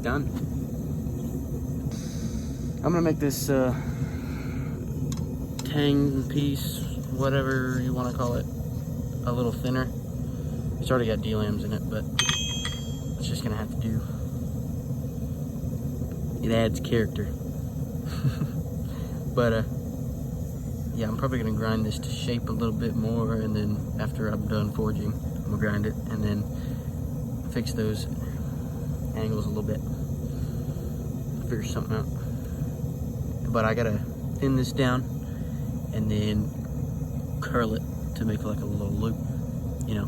done. I'm gonna make this tang piece, whatever you want to call it, a little thinner. It's already got D-lambs in it, but it's just gonna have to do. It adds character. But yeah, I'm probably gonna grind this to shape a little bit more, and then after I'm done forging, I'm gonna grind it and then fix those angles a little bit. Figure something out. But I gotta thin this down and then curl it to make like a little loop, you know.